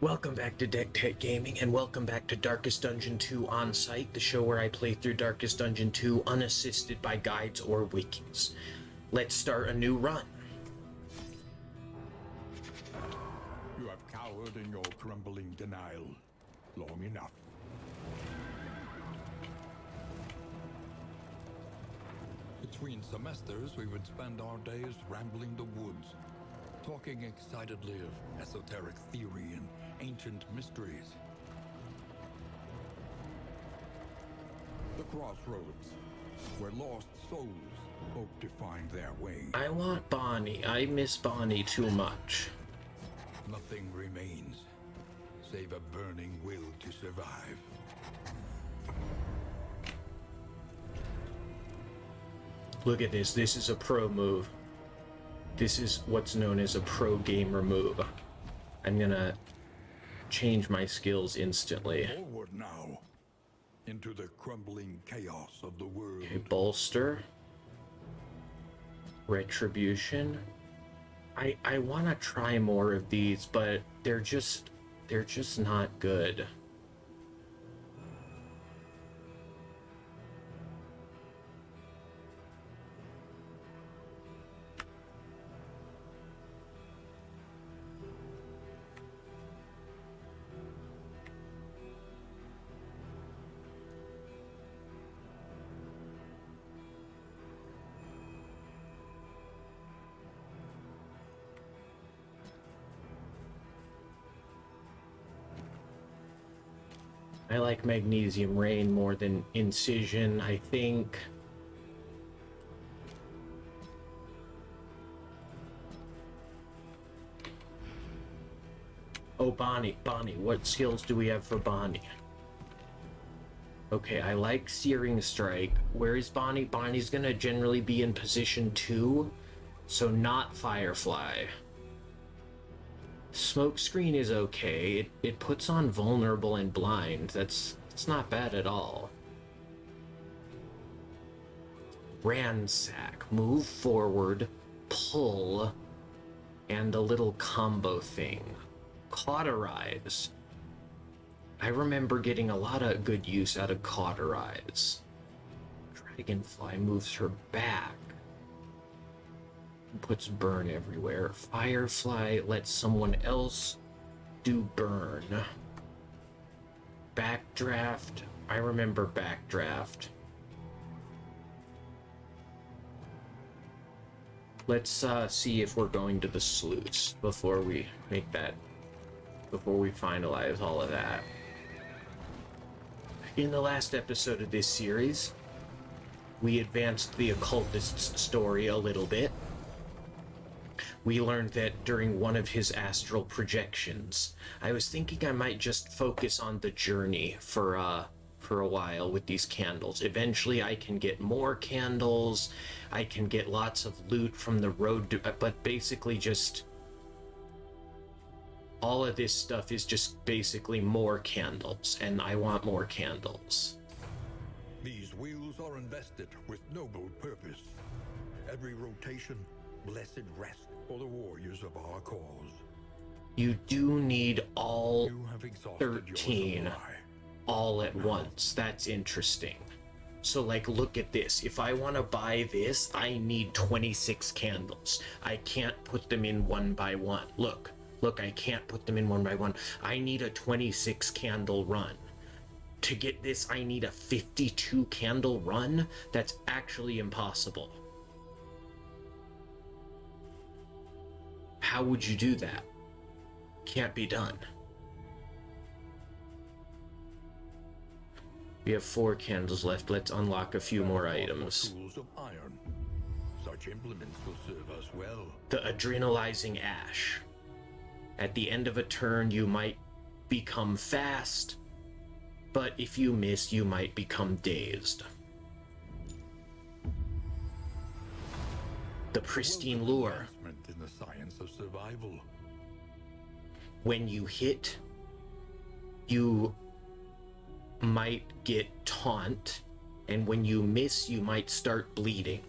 Welcome back to Deck Tech Gaming, and welcome back to Darkest Dungeon 2 On Site, the show where I play through Darkest Dungeon 2 unassisted by guides or wikis. Let's start a new run. You have cowered in your crumbling denial long enough. Between semesters, we would spend our days rambling the woods, talking excitedly of esoteric theory and ancient mysteries. The crossroads, where lost souls hope to find their way. I want Bonnie. I miss Bonnie too much. Nothing remains, save a burning will to survive. Look at this. This is a pro move. This is what's known as a pro gamer move. I'm gonna change my skills instantly. Forward now, into the crumbling chaos of the world. Okay, bolster. Retribution. I want to try more of these, but they're just not good. I like Magnesium Rain more than Incision, I think. Oh, Bonnie, what skills do we have for Bonnie? Okay, I like Searing Strike. Where is Bonnie? Bonnie's gonna generally be in position 2, so not Firefly. Smokescreen is okay. It puts on Vulnerable and Blind. It's not bad at all. Ransack. Move forward, pull, and a little combo thing. Cauterize. I remember getting a lot of good use out of Cauterize. Dragonfly moves her back. Puts burn everywhere. Firefly lets someone else do burn. Backdraft. I remember Backdraft. Let's see if we're going to the sluice before we finalize all of that. In the last episode of this series, we advanced the Occultist's story a little bit. We learned that during one of his astral projections, I was thinking I might just focus on the journey for a while with these candles. Eventually I can get more candles, I can get lots of loot from the road, but basically just all of this stuff is just basically more candles, and I want more candles. These wheels are invested with noble purpose. Every rotation, blessed rest for the warriors of our cause. You do need all You have exhausted 13 your supply. all at once. That's interesting. So, like, look at this. If I want to buy this, I need 26 candles. I can't put them in one by one. Look, I can't put them in one by one. I need a 26 candle run. To get this, I need a 52 candle run. That's actually impossible. How would you do that? Can't be done. We have 4 candles left. Let's unlock a few more items. Tools of iron. Such implements will serve us well. The Adrenalizing Ash. At the end of a turn, you might become fast, but if you miss, you might become dazed. The Pristine Lure. In the science of survival. When you hit, you might get taunt, and when you miss, you might start bleeding.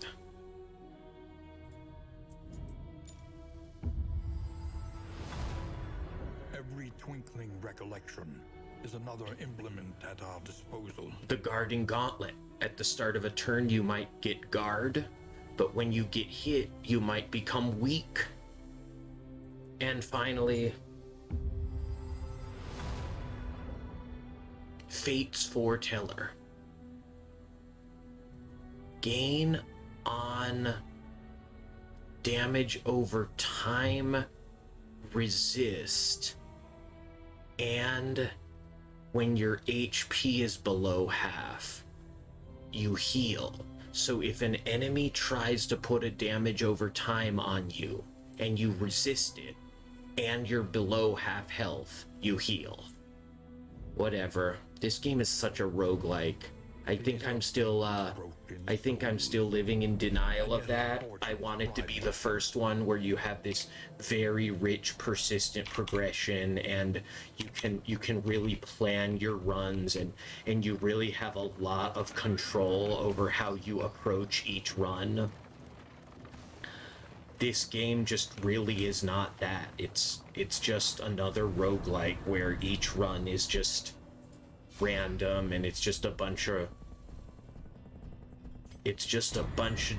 twinkling recollection is another implement at our disposal. The guarding gauntlet. At the start of a turn, you might get guard, but when you get hit, you might become weak. And finally, Fate's Foreteller. Gain on damage over time, resist, and when your HP is below half, you heal. So if an enemy tries to put a damage over time on you and you resist it and you're below half health, you heal. Whatever. This game is such a roguelike. I think I'm still living in denial of that. I want it to be the first one where you have this very rich, persistent progression, and you can really plan your runs, and you really have a lot of control over how you approach each run. This game just really is not that. It's just another roguelike where each run is just random, and it's just a bunch of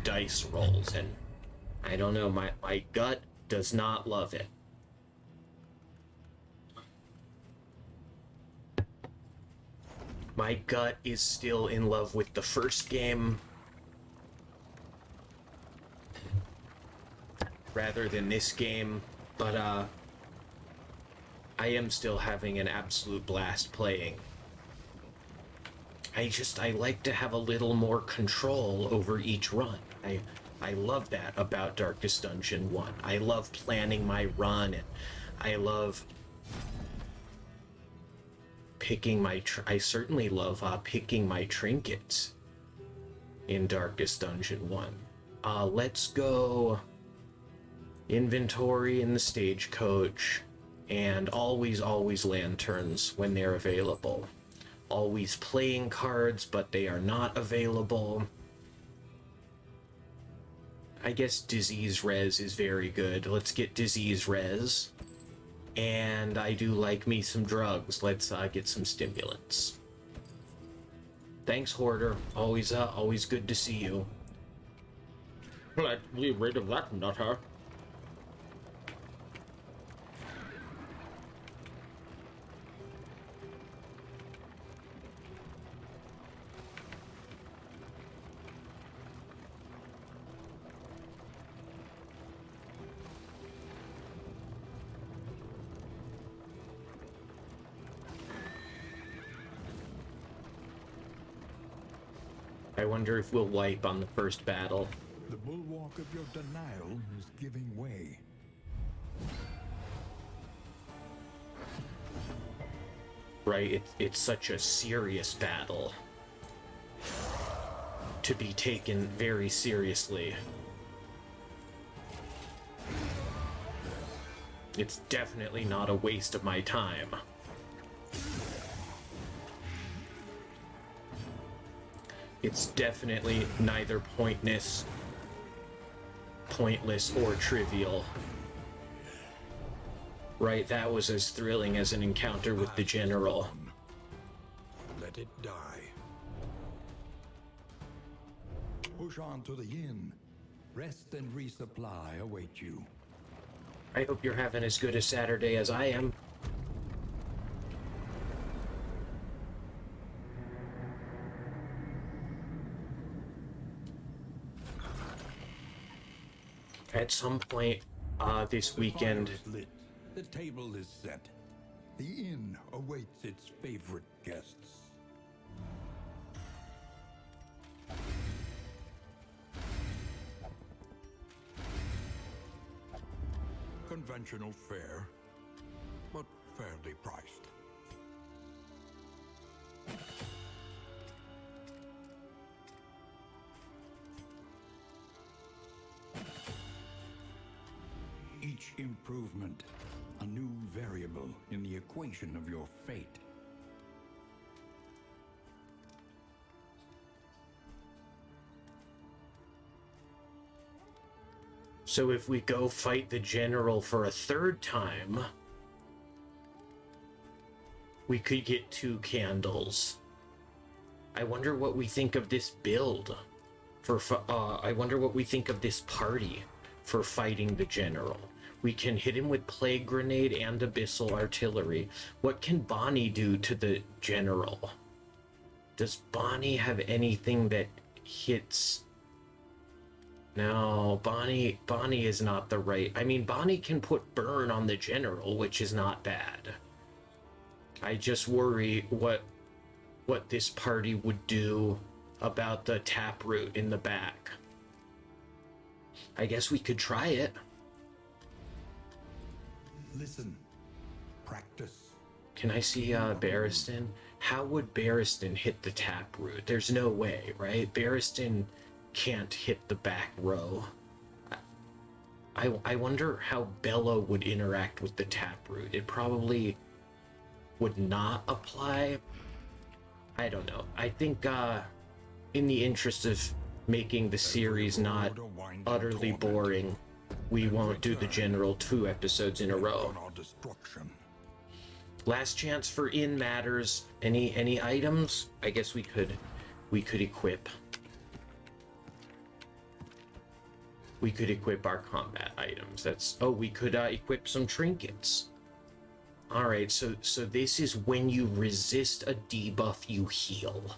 dice rolls, and I don't know, my gut does not love it. My gut is still in love with the first game rather than this game, but I am still having an absolute blast playing. I like to have a little more control over each run. I love that about Darkest Dungeon 1. I love planning my run, and I love picking my... I certainly love picking my trinkets in Darkest Dungeon 1. Let's go inventory in the stagecoach, and always lanterns when they're available. Always playing cards, but they are not available. I guess disease res is very good. Let's get disease res. And I do like me some drugs. Let's get some stimulants. Thanks, Hoarder. Always good to see you. Let's be rid of that nutter. I wonder if we'll wipe on the first battle. The bulwark of your denial is giving way. Right, it's such a serious battle to be taken very seriously. It's definitely not a waste of my time. It's definitely neither pointless or trivial. Right, that was as thrilling as an encounter with the general. Let it die. Push on to the inn. Rest and resupply await you. I hope you're having as good a Saturday as I am. At some point this weekend... The fire is lit. The table is set. The inn awaits its favorite guests. Conventional fare, but fairly priced. Each improvement, a new variable in the equation of your fate. So if we go fight the general for a third time, We could get 2 candles. I wonder what we think of this build. I wonder what we think of this party for fighting the general. We can hit him with plague grenade and abyssal artillery. What can Bonnie do to the general? Does Bonnie have anything that hits? No, Bonnie is not the right. I mean, Bonnie can put burn on the general, which is not bad. I just worry what this party would do about the taproot in the back. I guess we could try it. Listen. Practice. Can I see Barristan? How would Barristan hit the taproot? There's no way, right? Barristan can't hit the back row. I wonder how Bella would interact with the taproot. It probably would not apply. I don't know. I think in the interest of making the series not utterly boring, we won't do the general 2 episodes in a row. Last chance for in matters. Any items? I guess we could equip. We could equip our combat items. We could equip some trinkets. All right, so this is when you resist a debuff, you heal.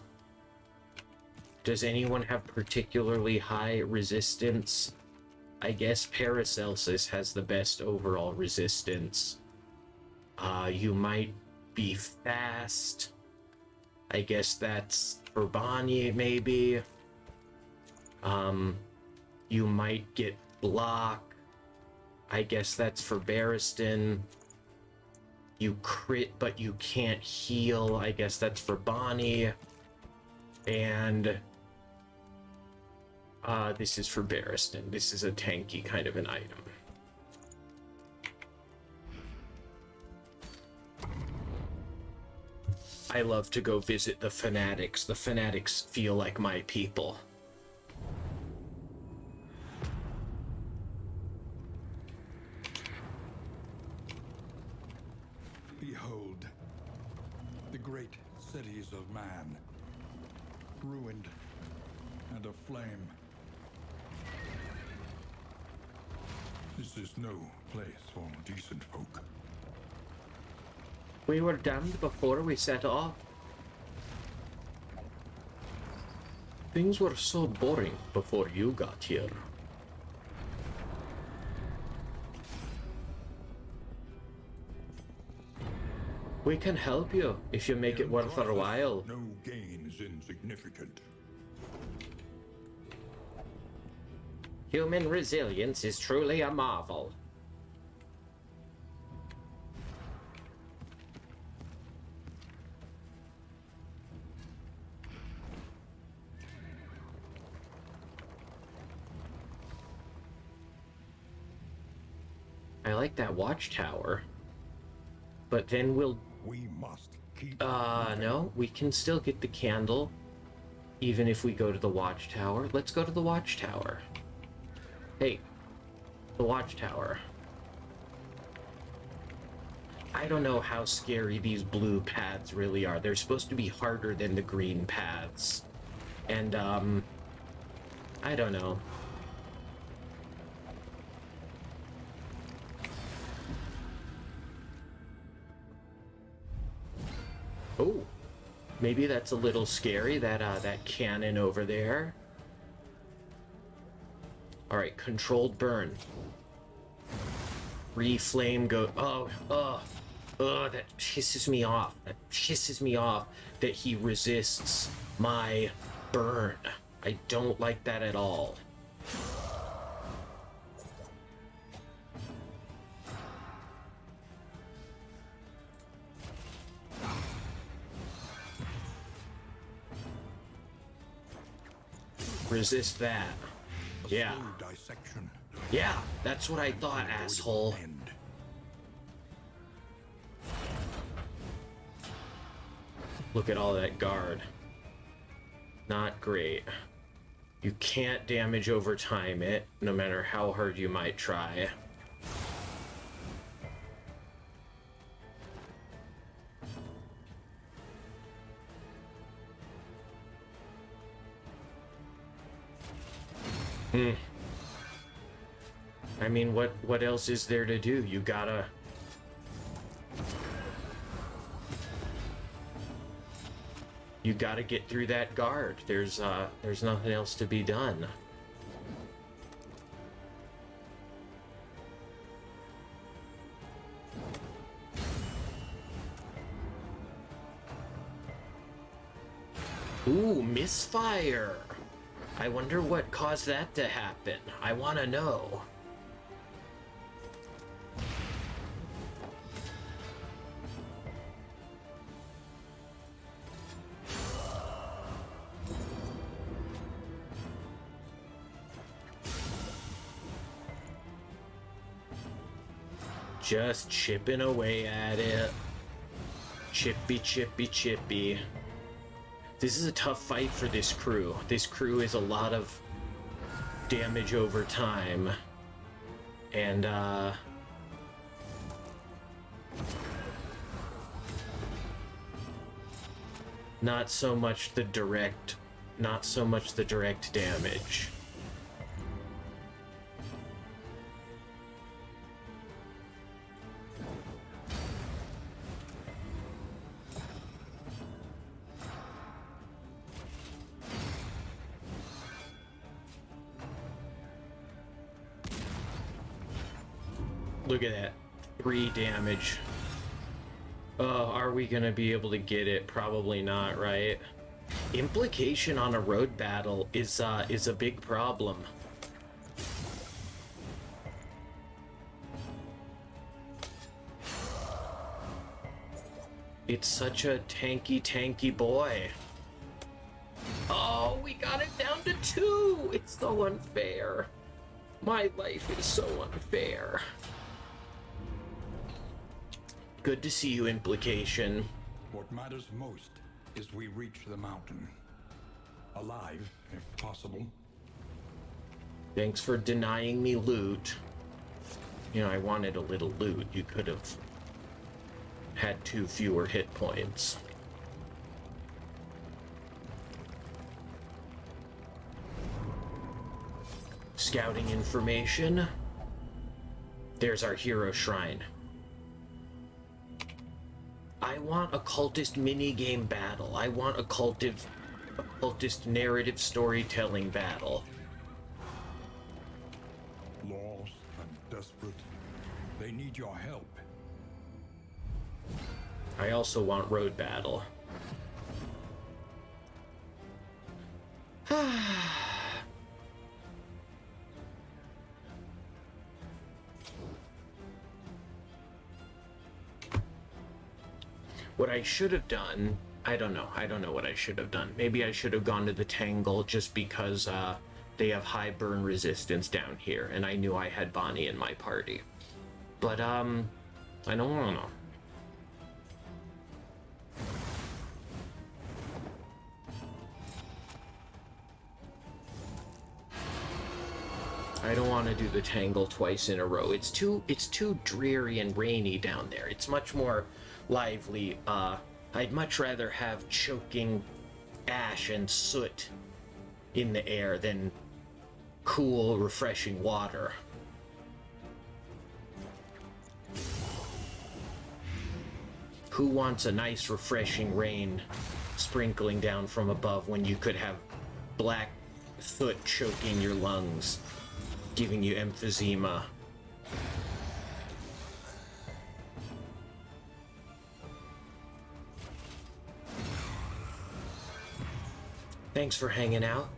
Does anyone have particularly high resistance? I guess Paracelsus has the best overall resistance. You might be fast. I guess that's for Bonnie, maybe. You might get block. I guess that's for Barristan. You crit, but you can't heal. I guess that's for Bonnie. And this is for Barristan. This is a tanky kind of an item. I love to go visit the fanatics. The fanatics feel like my people. Behold, the great cities of man, ruined and aflame. This is no place for decent folk. We were damned before we set off. Things were so boring before you got here. We can help you if you make it worth our while. No gain is insignificant. Human resilience is truly a marvel. I like that watchtower. But then we must keep no, we can still get the candle even if we go to the watchtower. Let's go to the watchtower. Hey, the watchtower. I don't know how scary these blue paths really are. They're supposed to be harder than the green paths. And I don't know. Oh, maybe that's a little scary, that cannon over there. All right, controlled burn. Reflame go. Oh, that pisses me off. That pisses me off that he resists my burn. I don't like that at all. Resist that. Yeah. Dissection. Yeah, that's what I thought, asshole. Look at all that guard. Not great. You can't damage over time it, no matter how hard you might try. Hmm. I mean, what else is there to do? You gotta... You gotta get through that guard. There's nothing else to be done. Ooh, misfire! I wonder what caused that to happen. I wanna know. Just chipping away at it. Chippy, chippy, chippy. This is a tough fight for this crew. This crew is a lot of damage over time. And, not so much the direct damage. Look at that. 3 damage. Oh, are we gonna be able to get it? Probably not, right? Implication on a road battle is a big problem. It's such a tanky boy. Oh, we got it down to 2! It's so unfair. My life is so unfair. Good to see you, Implication. What matters most is we reach the mountain. Alive, if possible. Thanks for denying me loot. You know, I wanted a little loot. You could have had 2 fewer hit points. Scouting information. There's our hero shrine. I want occultist minigame battle. I want occultist narrative storytelling battle. Lost and desperate. They need your help. I also want road battle. What I should have done, I don't know what I should have done. Maybe I should have gone to the Tangle just because they have high burn resistance down here, and I knew I had Bonnie in my party. But, I don't wanna. I don't want to do the Tangle twice in a row. It's too dreary and rainy down there. It's much more lively. I'd much rather have choking ash and soot in the air than cool, refreshing water. Who wants a nice, refreshing rain sprinkling down from above when you could have black soot choking your lungs, giving you emphysema? Thanks for hanging out.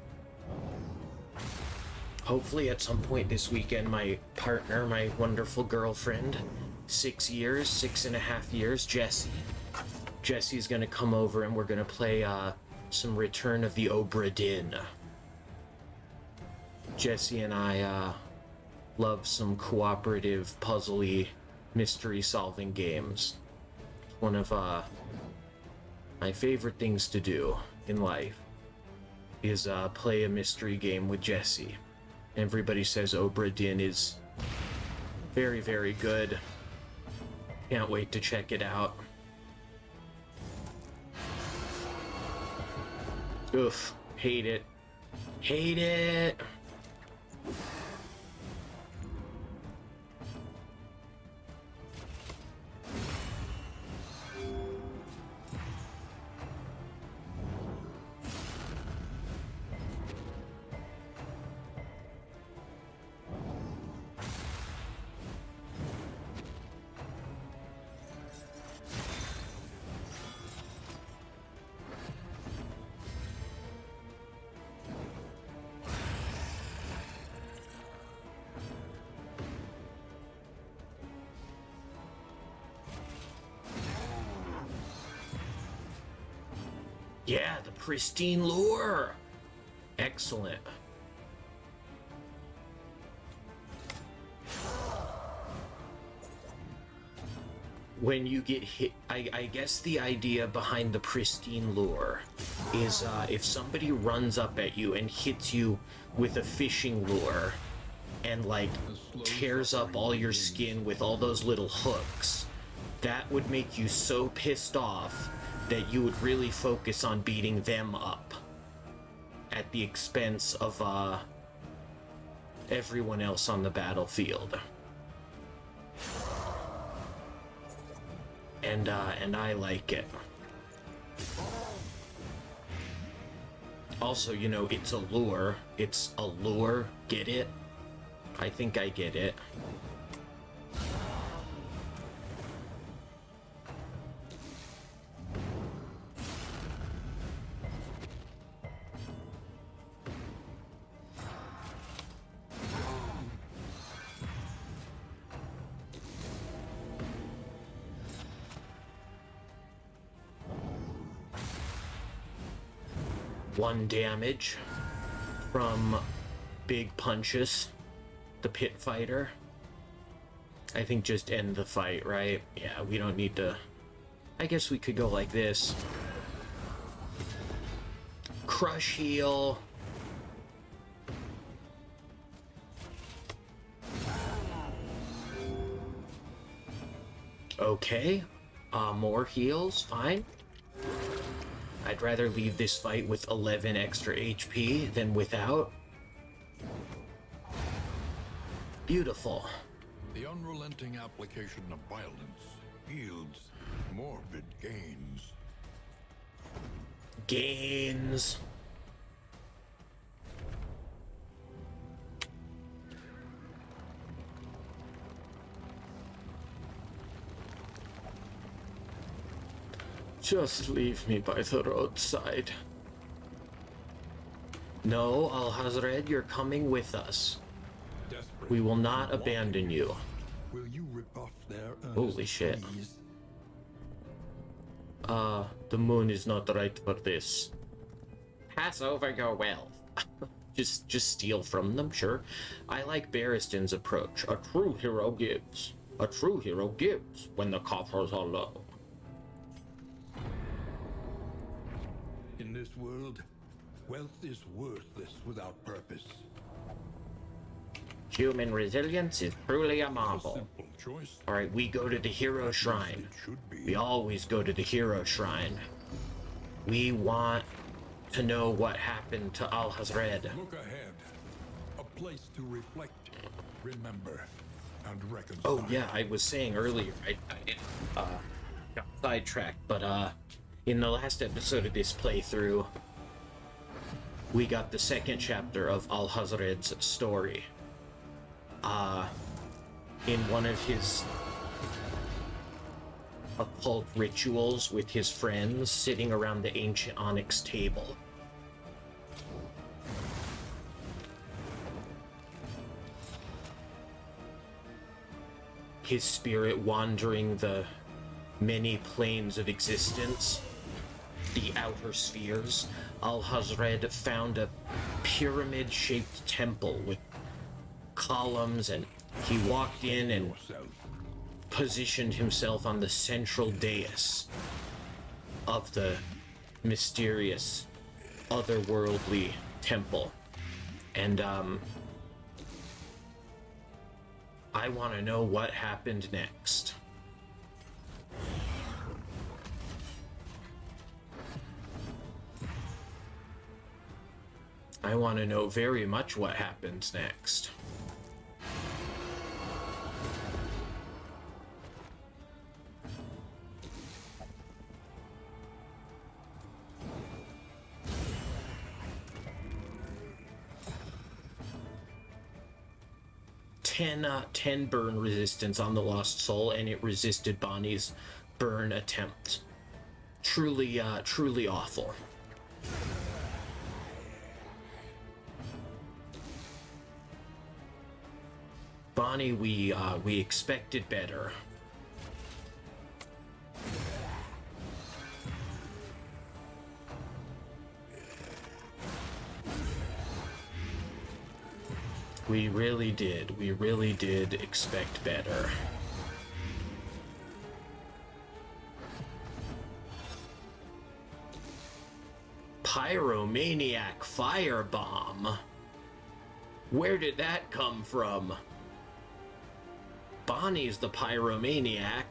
Hopefully at some point this weekend, my partner, my wonderful girlfriend, 6.5 years, Jessie's gonna come over and we're gonna play some Return of the Obra Dinn. Jessie and I love some cooperative, puzzly, mystery-solving games. One of my favorite things to do in life is play a mystery game with Jessie. Everybody says Obra Dinn is very, very good. Can't wait to check it out. Oof, hate it. Hate it! Yeah, the pristine lure. Excellent. When you get hit, I guess the idea behind the pristine lure is if somebody runs up at you and hits you with a fishing lure and like tears up all your skin with all those little hooks, that would make you so pissed off that you would really focus on beating them up at the expense of everyone else on the battlefield. And I like it. Also, you know, it's a lure. It's a lure. Get it? I think I get it. One damage from big punches. The pit fighter. I think just end the fight, right? Yeah, we don't need to... I guess we could go like this. Crush heal. Okay. More heals, fine. I'd rather leave this fight with 11 extra HP than without. Beautiful. The unrelenting application of violence yields morbid gains. Gains. Just leave me by the roadside. No, Al-Hazred, you're coming with us. Desperate We will not abandon you. Will you rebuff their Holy shit. pleas? The moon is not right for this. Pass over your wealth. just steal from them, sure. I like Barristan's approach. A true hero gives. A true hero gives when the coffers are low. In this world, wealth is worthless without purpose. Human resilience is truly a A marvel. simple choice. Alright, we go to the hero shrine. It should be. We always go to the hero shrine. We want to know what happened to Al-Hazred. Look ahead. A place to reflect, remember, and reconcile. Oh yeah, I was saying earlier, I got sidetracked, but in the last episode of this playthrough, we got the second chapter of Al-Hazred's story. In one of his occult rituals with his friends sitting around the ancient onyx table. His spirit wandering the many planes of existence, the outer spheres, Al-Hazred found a pyramid-shaped temple with columns, and he walked in and Yourself. positioned himself on the central dais of the mysterious, otherworldly temple. And, I want to know what happened next. I want to know very much what happens next. Ten burn resistance on the Lost Soul, and it resisted Bonnie's burn attempt. Truly awful. Bonnie, we expected better. We really did. We really did expect better. Pyromaniac firebomb. Where did that come from? Bonnie's the pyromaniac.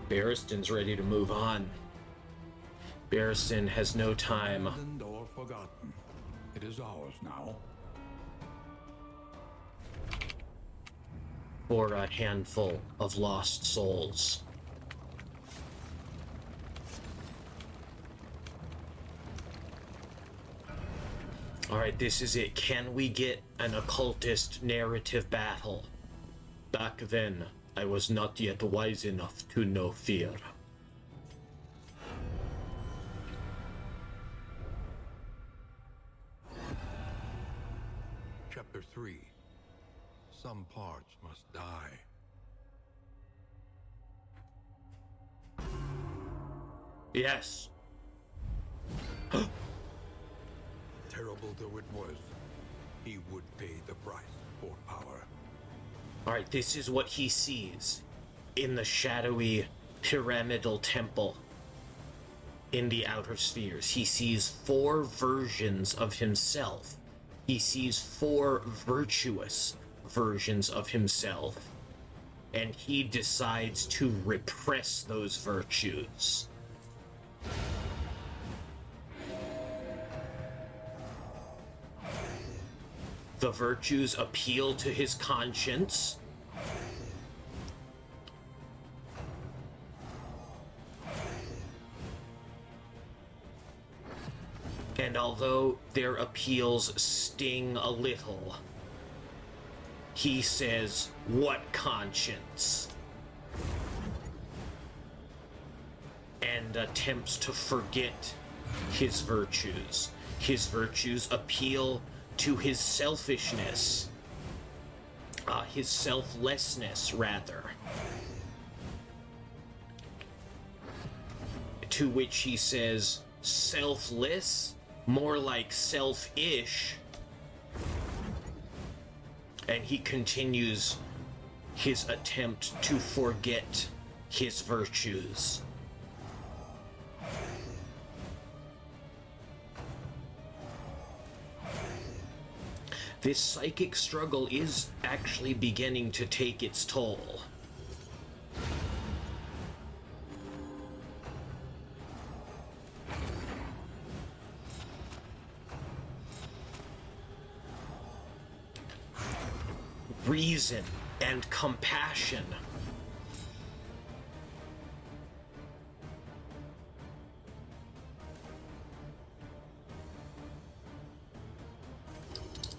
Barristan's ready to move on. Barristan has no time. Abandoned or forgotten. It is ours now. For a handful of lost souls. Alright, this is it. Can we get an occultist narrative battle? Back then, I was not yet wise enough to know fear. Chapter 3. Some parts must die. Yes. Terrible though it was, he would pay the price for power. Alright, this is what he sees in the shadowy pyramidal temple in the outer spheres. He sees 4 versions of himself. He sees 4 virtuous versions of himself. And he decides to repress those virtues. The virtues appeal to his conscience. And although their appeals sting a little, he says, "What conscience?" And attempts to forget his virtues. His virtues appeal to his selfishness. His selflessness, rather. To which he says, "Selfless? More like selfish." And he continues his attempt to forget his virtues. This psychic struggle is actually beginning to take its toll. Reason and compassion.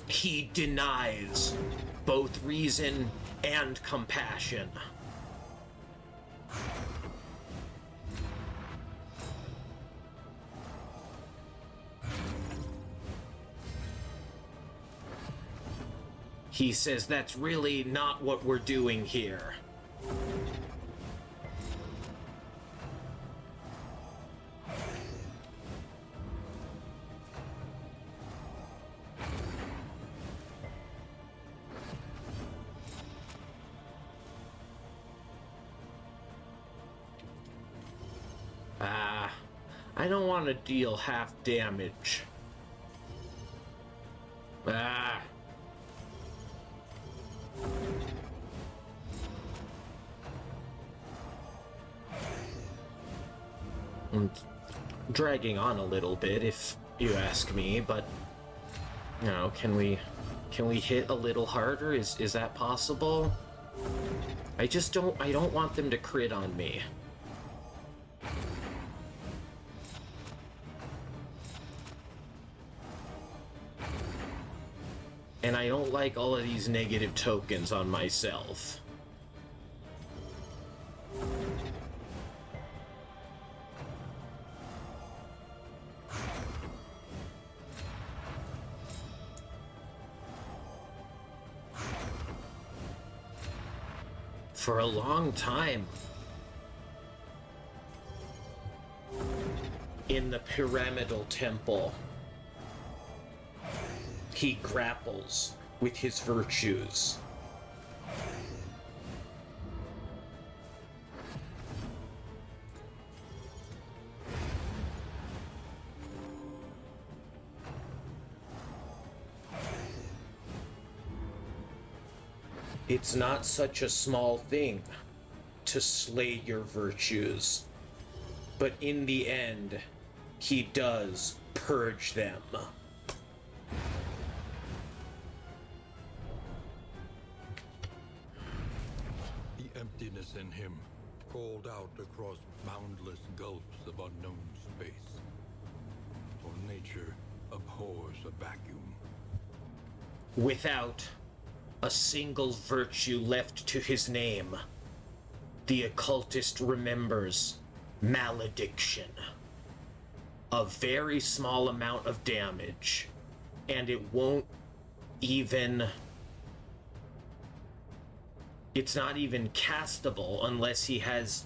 He denies both reason and compassion. He says that's really not what we're doing here. I don't want to deal half damage. I'm dragging on a little bit, if you ask me, but you know, can we hit a little harder? Is that possible? I don't want them to crit on me. And I don't like all of these negative tokens on myself. for a long time. In the pyramidal temple, he grapples with his virtues. It's not such a small thing to slay your virtues, but in the end, he does purge them. The emptiness in him called out across boundless gulfs of unknown space. For nature abhors a vacuum. Without a single virtue left to his name, the occultist remembers malediction. A very small amount of damage, and it won't even... It's not even castable unless he has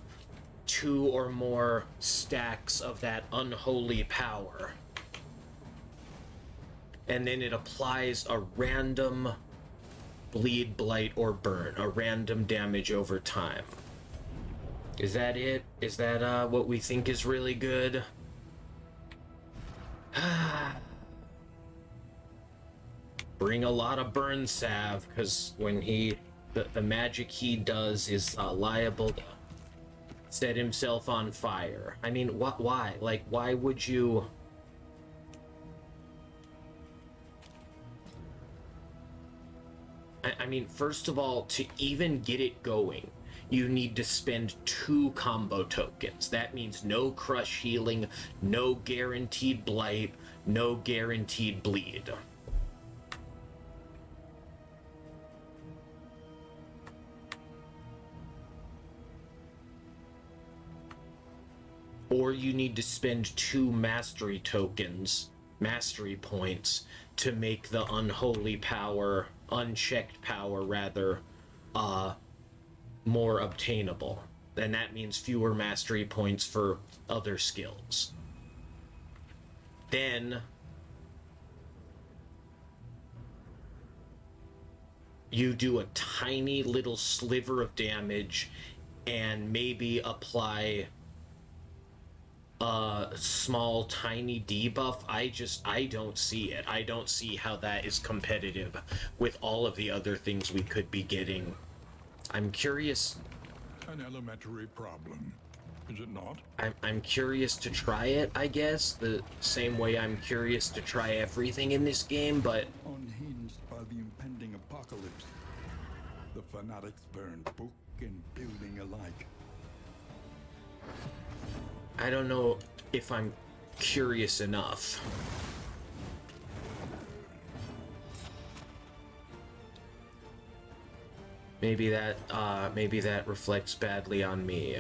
2 or more stacks of that unholy power. And then it applies a random bleed, blight, or burn, a random damage over time. Is that it? Is that what we think is really good? Bring a lot of burn salve, because when the magic he does is liable to set himself on fire. I mean, why? Like, why would you... I mean, first of all, to even get it going, you need to spend 2 combo tokens. That means no crush healing, no guaranteed blight, no guaranteed bleed. Or you need to spend 2 mastery tokens, mastery points, to make the unholy power, unchecked power rather, more obtainable. And that means fewer mastery points for other skills. Then you do a tiny little sliver of damage and maybe apply a small tiny debuff. I don't see it. I don't see how that is competitive with all of the other things we could be getting. I'm curious. An elementary problem, is it not? I'm curious to try it, I guess, the same way I'm curious to try everything in this game, but Unhinged by the impending apocalypse, the fanatics burned book and building alike. I don't know if I'm curious enough. Maybe that reflects badly on me.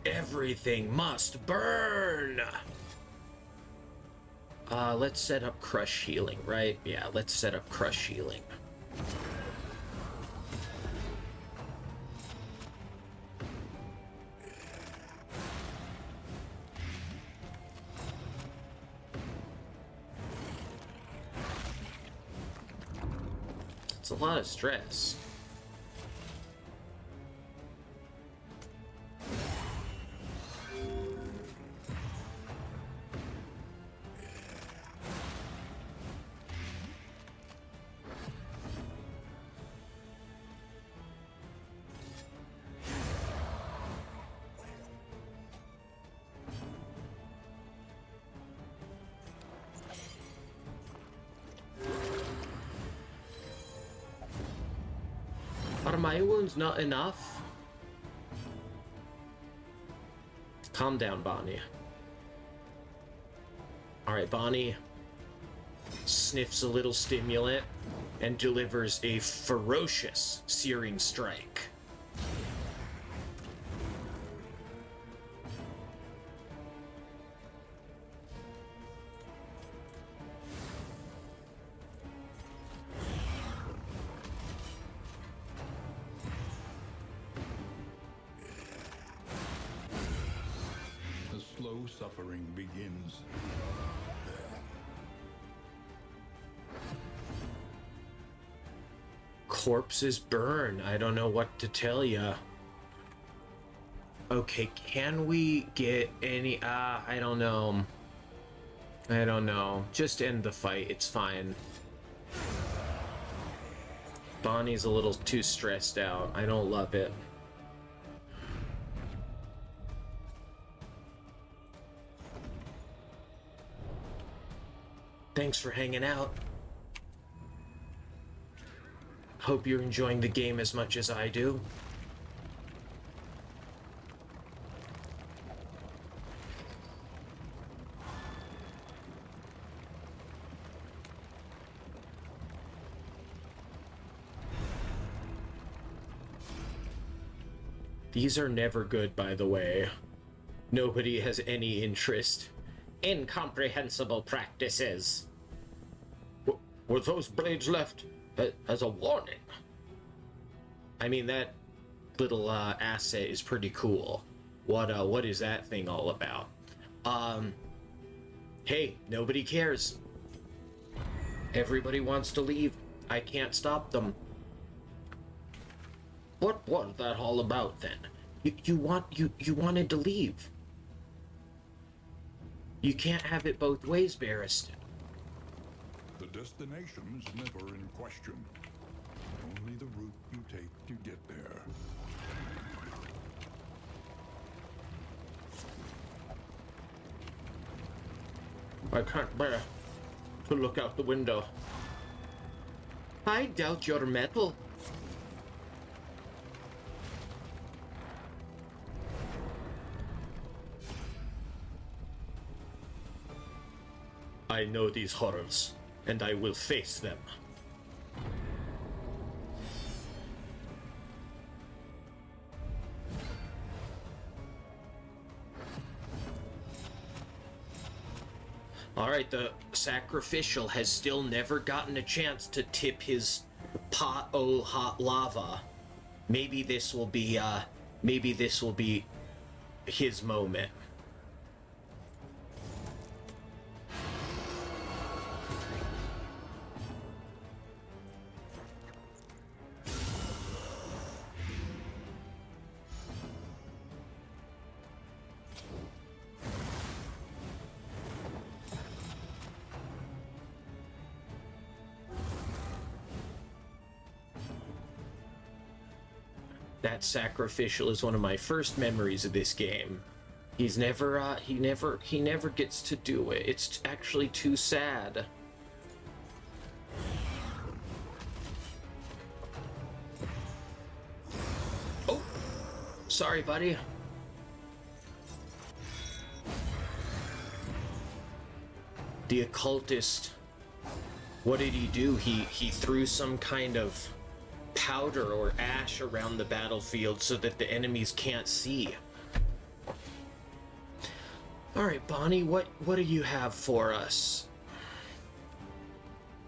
Everything must burn! Let's set up crush healing, right? Yeah, let's set up crush healing. It's a lot of stress. Are my wounds not enough? Calm down, Bonnie. Alright, Bonnie sniffs a little stimulant and delivers a ferocious searing strike. slow suffering begins. Corpses burn. I don't know what to tell ya. Okay, can we get any... I don't know. I don't know. Just end the fight. It's fine. Bonnie's a little too stressed out. I don't love it. Thanks for hanging out. Hope you're enjoying the game as much as I do. These are never good, by the way. Nobody has any interest. Incomprehensible practices. Were those blades left as a warning? I mean, that little asset is pretty cool. What is that thing all about? Hey, nobody cares. Everybody wants to leave. I can't stop them. What was that all about then? You wanted to leave. You can't have it both ways, Barristan. The destination's never in question. Only the route you take to get there. I can't bear to look out the window. I doubt your metal. I know these horrors, and I will face them. Alright, the sacrificial has still never gotten a chance to tip his pot o' hot lava. Maybe this will be his moment. That sacrificial is one of my first memories of this game. He never gets to do it. It's actually too sad. Oh, sorry, buddy. The occultist. What did he do? He threw some kind of powder or ash around the battlefield so that the enemies can't see. Alright, Bonnie, what do you have for us?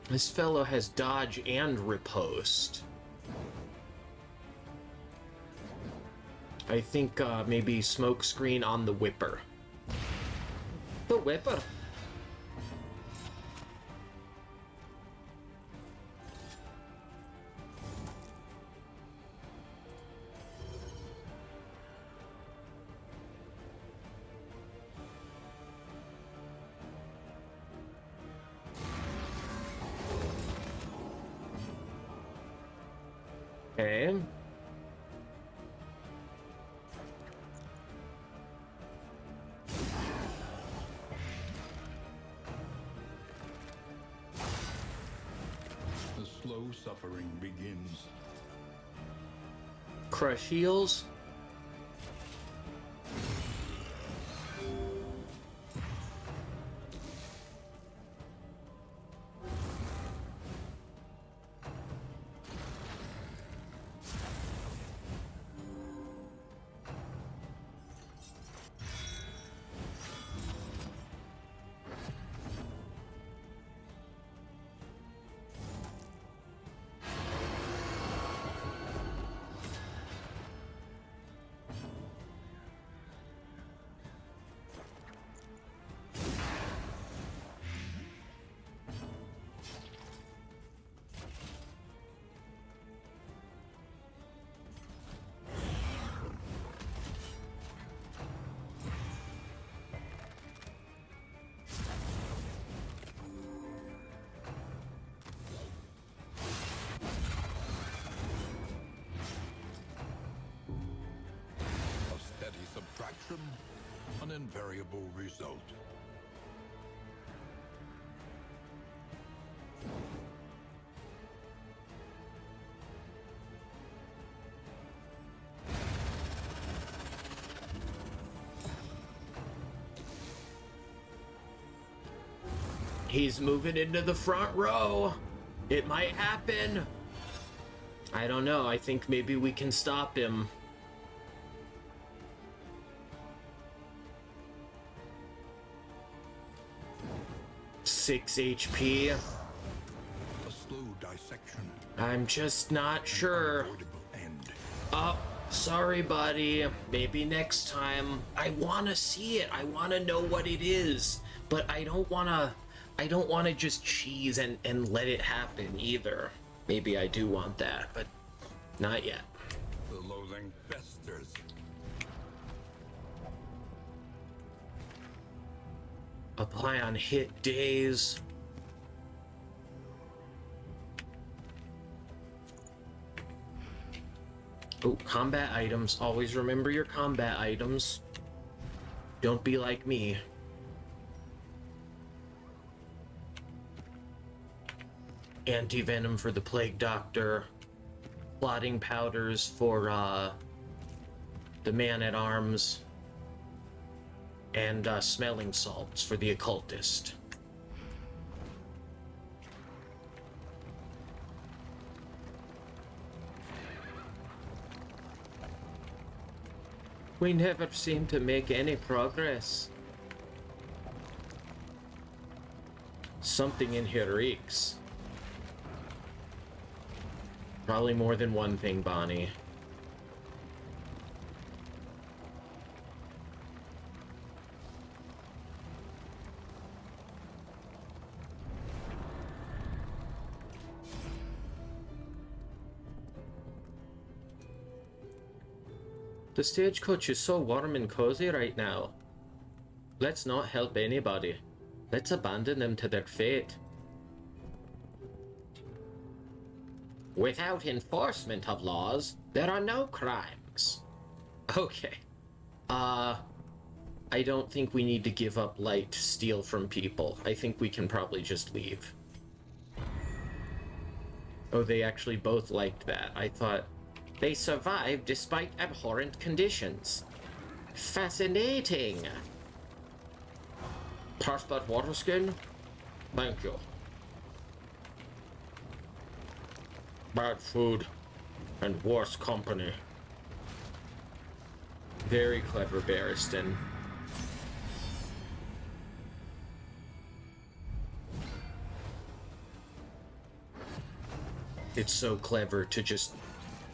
This fellow has dodge and riposte. I think maybe smoke screen on the whipper. The whipper. Okay. The slow suffering begins. Crush heals. an invariable result. He's moving into the front row. It might happen. I don't know. I think maybe we can stop him. Six HP. A slow dissection. I'm just not sure. Unavoidable end. Oh, sorry, buddy. Maybe next time. I want to see it. I want to know what it is. But I don't want to just cheese and let it happen either. Maybe I do want that, but not yet. The loathing festers. Apply on hit days. Oh, combat items. Always remember your combat items. Don't be like me. Anti-venom for the plague doctor. Clotting powders for the man-at-arms. And smelling salts for the occultist. We never seem to make any progress. Something in here reeks. Probably more than one thing, Bonnie. The stagecoach is so warm and cozy right now. Let's not help anybody. Let's abandon them to their fate. Without enforcement of laws, there are no crimes. Okay. I don't think we need to give up light to steal from people. I think we can probably just leave. Oh, they actually both liked that. I thought... They survived despite abhorrent conditions. Fascinating. Pass that water skin? Thank you. Bad food and worse company. Very clever, Barristan. It's so clever to just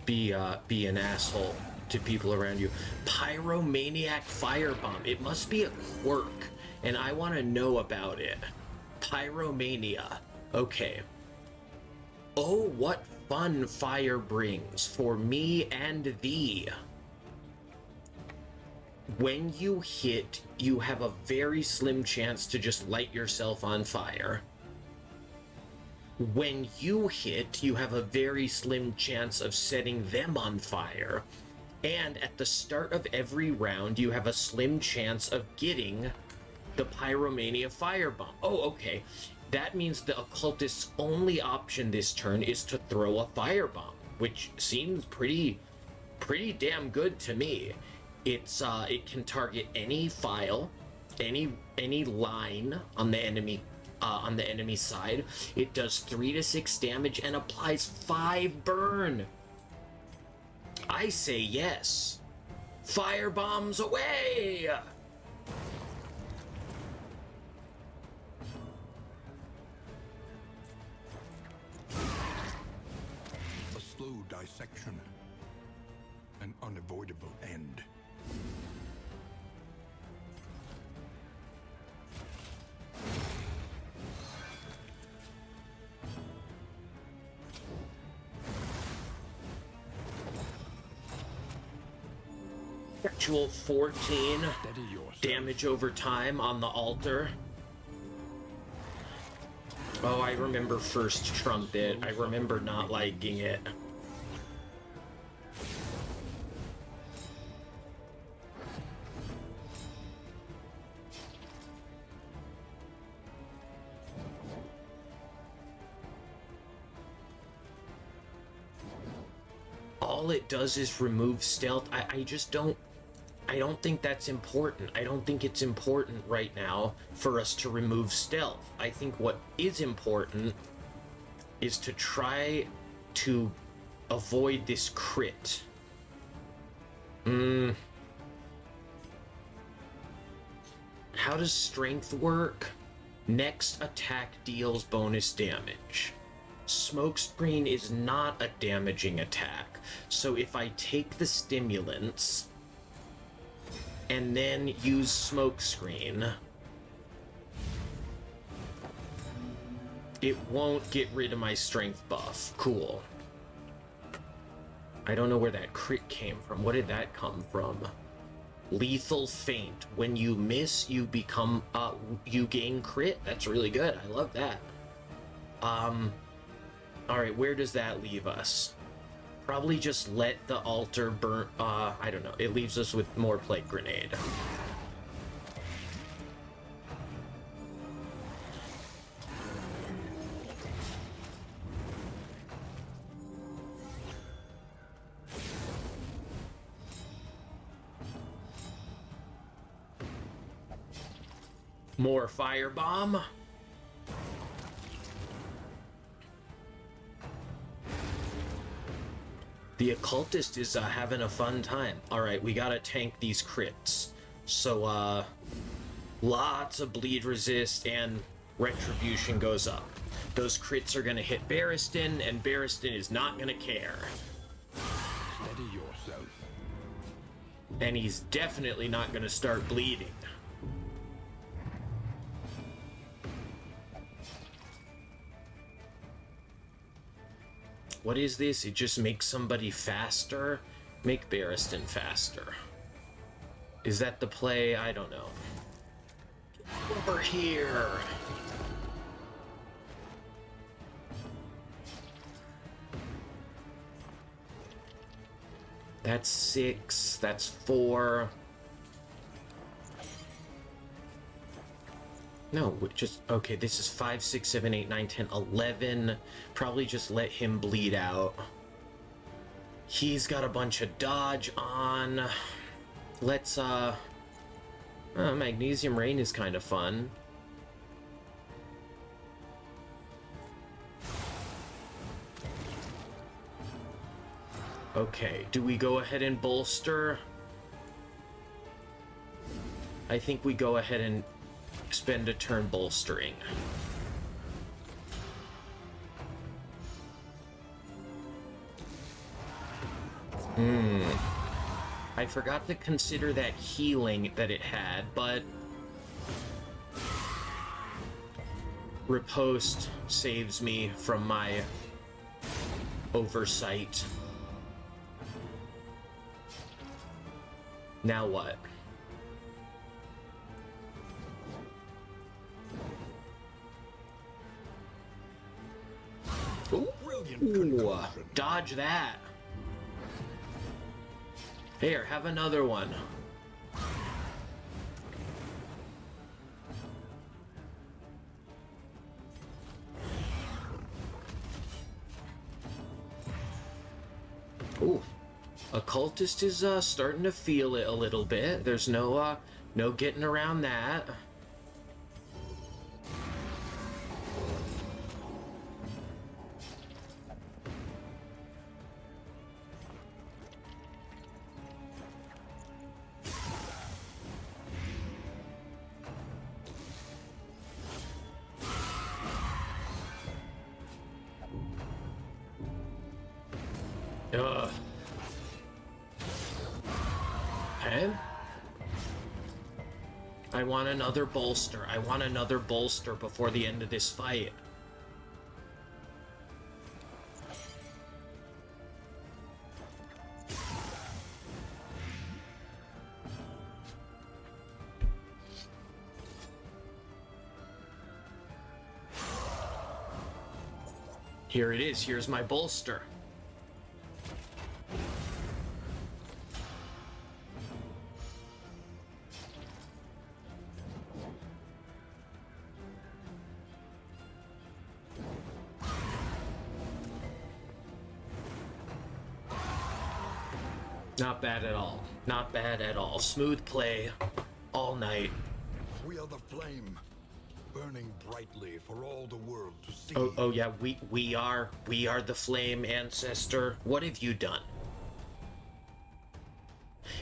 be an asshole to people around you. Pyromaniac firebomb. It must be a quirk, and I want to know about it. Pyromania. Okay. Oh, what fun fire brings for me and thee. When you hit, you have a very slim chance to just light yourself on fire. When you hit, you have a very slim chance of setting them on fire. And at the start of every round, you have a slim chance of getting the Pyromania Firebomb. Oh, okay. That means the Occultist's only option this turn is to throw a Firebomb, which seems pretty damn good to me. It's it can target any file, any line on the enemy side. It does 3 to 6 damage and applies 5 burn. I say yes. Firebombs away! A slow dissection. An unavoidable end. Actual 14 damage over time on the altar. Oh, I remember first trumpet. I remember not liking it. all it does is remove stealth, I just don't... I don't think that's important. I don't think it's important right now for us to remove stealth. I think what is important is to try to avoid this crit. How does strength work? Next attack deals bonus damage. Smokescreen is not a damaging attack. So if I take the stimulants and then use smokescreen, it won't get rid of my strength buff. Cool. I don't know where that crit came from. What did that come from? Lethal feint. When you miss, you become, you gain crit. That's really good. I love that. Alright, where does that leave us? Probably just let the altar burn, I don't know. It leaves us with more plague grenade. More firebomb. The occultist is having a fun time. All right, we gotta tank these crits. So, lots of bleed resist and retribution goes up. Those crits are gonna hit Barristan, and Barristan is not gonna care. Steady yourself. And he's definitely not gonna start bleeding. What is this? It just makes somebody faster? Make Barristan faster. Is that the play? I don't know. Over here! That's 6. That's 4. No, just... Okay, this is 5, 6, 7, 8, 9, 10, 11. Probably just let him bleed out. He's got a bunch of dodge on. Let's, Magnesium Rain is kind of fun. Okay, do we go ahead and bolster? I think we go ahead and spend a turn bolstering. I forgot to consider that healing that it had, but Riposte saves me from my oversight. Now what? Ooh, dodge that. Here, have another one. Ooh, Occultist is starting to feel it a little bit. There's no getting around that. Okay. I want another bolster. I want another bolster before the end of this fight. Here it is. Here's my bolster. Not bad at all. Not bad at all. Smooth play all night. We are the flame, burning brightly for all the world to see. Oh yeah, we are the flame, ancestor. What have you done?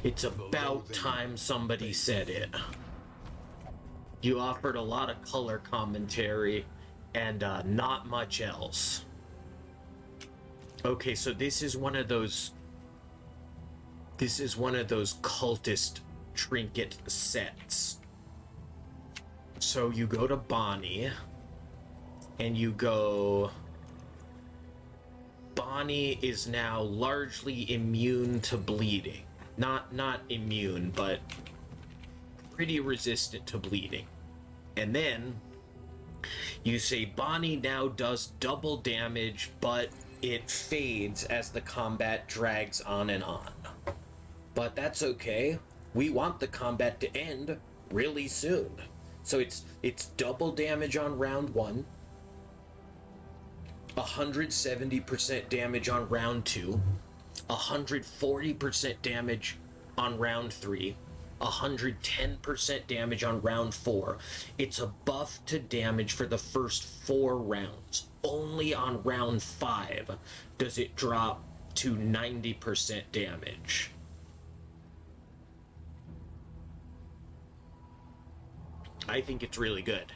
It's about time somebody said it. You offered a lot of color commentary and not much else. Okay, so this is one of those cultist trinket sets. So you go to Bonnie and you go, Bonnie is now largely immune to bleeding. Not immune, but pretty resistant to bleeding. And then you say Bonnie now does double damage, but it fades as the combat drags on and on. But that's okay. We want the combat to end really soon. So it's double damage on round 1, 170% damage on round 2, 140% damage on round 3, 110% damage on round 4. It's a buff to damage for the first 4 rounds. Only on round 5 does it drop to 90% damage. I think it's really good.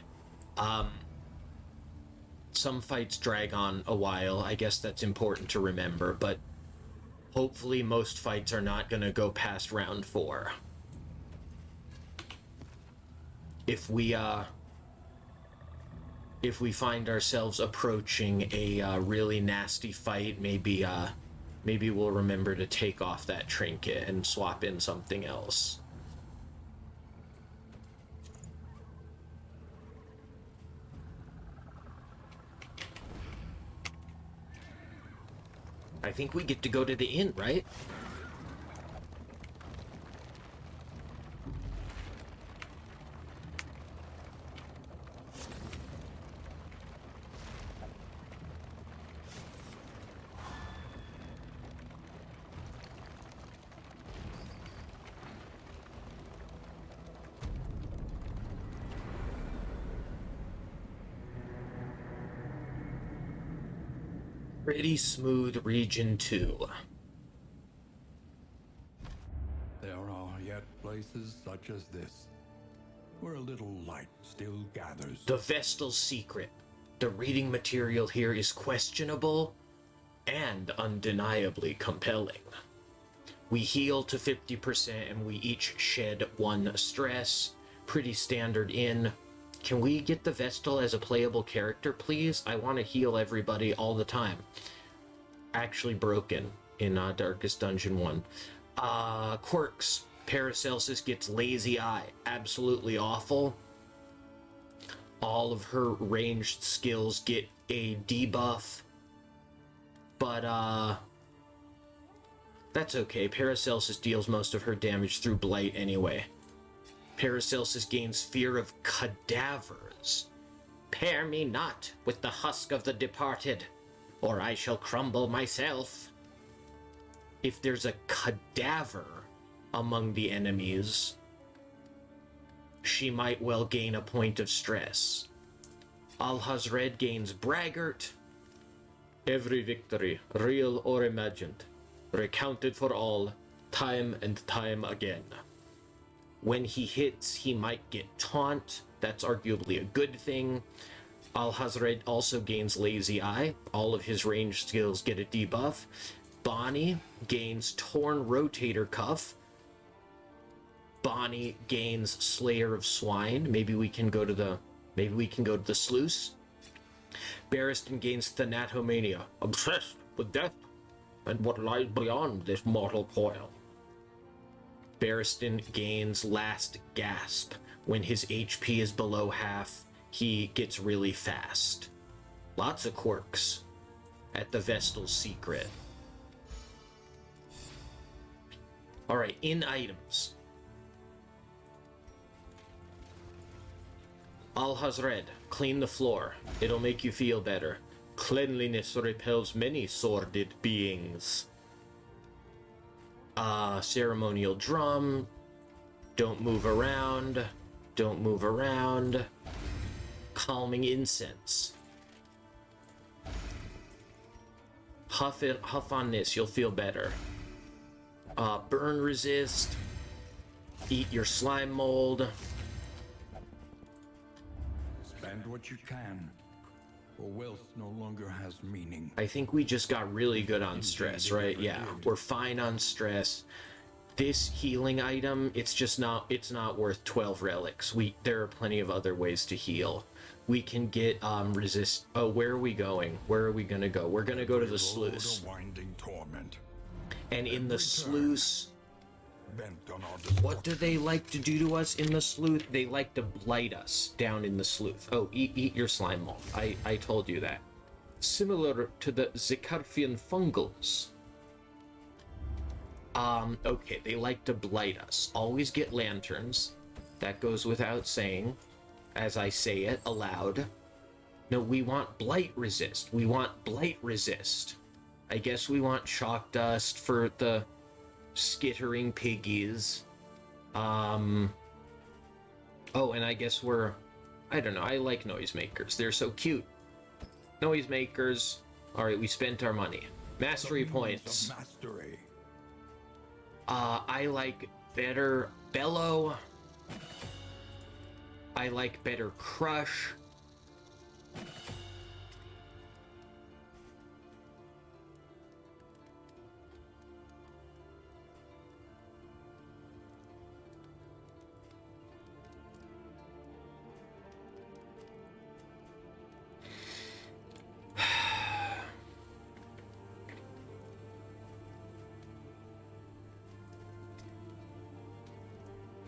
Some fights drag on a while. I guess that's important to remember, but hopefully most fights are not going to go past round 4. If we find ourselves approaching a really nasty fight, maybe we'll remember to take off that trinket and swap in something else. I think we get to go to the inn, right? Pretty smooth region 2. There are yet places such as this, where a little light still gathers. The Vestal's secret. The reading material here is questionable and undeniably compelling. We heal to 50% and we each shed 1 stress. Pretty standard in. Can we get the Vestal as a playable character, please? I want to heal everybody all the time. Actually broken in Darkest Dungeon 1. Quirks. Paracelsus gets Lazy Eye. Absolutely awful. All of her ranged skills get a debuff. But, that's okay. Paracelsus deals most of her damage through Blight anyway. Paracelsus gains Fear of Cadavers. Pair me not with the husk of the departed, or I shall crumble myself. If there's a cadaver among the enemies, she might well gain a point of stress. Al-Hazred gains Braggart. Every victory, real or imagined, recounted for all, time and time again. When he hits, he might get Taunt. That's arguably a good thing. Al-Hazred also gains Lazy Eye. All of his ranged skills get a debuff. Bonnie gains Torn Rotator Cuff. Bonnie gains Slayer of Swine. Maybe we can go to the sluice. Barristan gains Thanatomania. Obsessed with death and what lies beyond this mortal coil. Barristan gains Last Gasp. When his HP is below half, he gets really fast. Lots of quirks at the Vestal's secret. Alright, in items. Al-Hazred, clean the floor. It'll make you feel better. Cleanliness repels many sordid beings. Ceremonial drum. Don't move around. Don't move around. Calming incense. Huff on this, you'll feel better. Burn resist. Eat your slime mold. Spend what you can, or wealth no longer has meaning. I think we just got really good on stress, right? Yeah, we're fine on stress. This healing item, it's not worth 12 relics. There are plenty of other ways to heal. We can get resist. Oh, where are we going? Where are we gonna go? We're gonna go to the sluice. Winding torment. And in the sluice, Bent on our what do they like to do to us in the sleuth? They like to blight us down in the sleuth. Oh, eat your slime mold. I told you that. Similar to the Zicarfian fungals. Okay, they like to blight us. Always get lanterns. That goes without saying, as I say it aloud. No, we want blight resist. We want blight resist. I guess we want shock dust for the skittering piggies. Oh, and I guess I don't know, I like noisemakers. They're so cute. Noisemakers. Alright, we spent our money. Mastery points. Mastery. I like better bellow. I like better crush.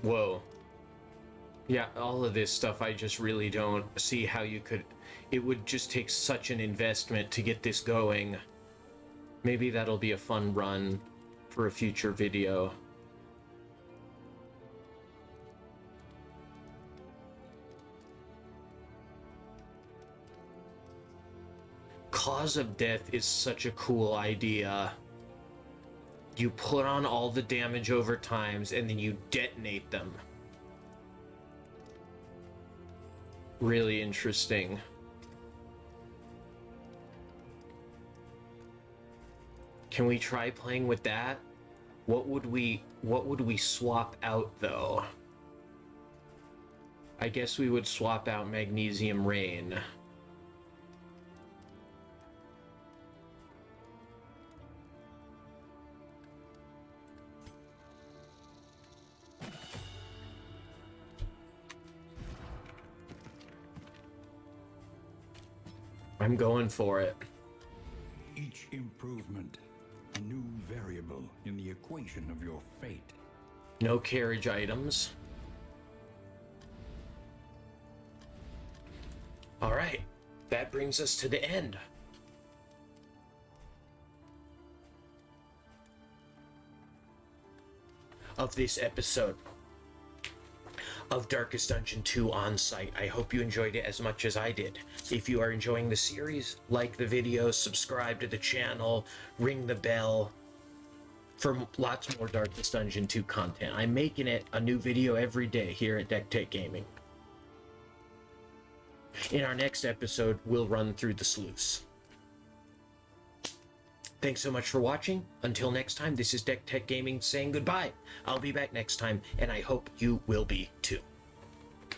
Whoa. Yeah, all of this stuff, I just really don't see how you could... It would just take such an investment to get this going. Maybe that'll be a fun run for a future video. Cause of death is such a cool idea. You put on all the damage over times, and then you detonate them. Really interesting. Can we try playing with that? What would we swap out, though? I guess we would swap out Magnesium Rain. I'm going for it. Each improvement, a new variable in the equation of your fate. No carriage items. All right, that brings us to the end. Of this episode of Darkest Dungeon 2 on site. I hope you enjoyed it as much as I did. If you are enjoying the series, like the video, subscribe to the channel, ring the bell for lots more Darkest Dungeon 2 content. I'm making it a new video every day here at DeckTech Gaming. In our next episode, we'll run through the sluice. Thanks so much for watching. Until next time, this is DeckTech Gaming saying goodbye. I'll be back next time, and I hope you will be too.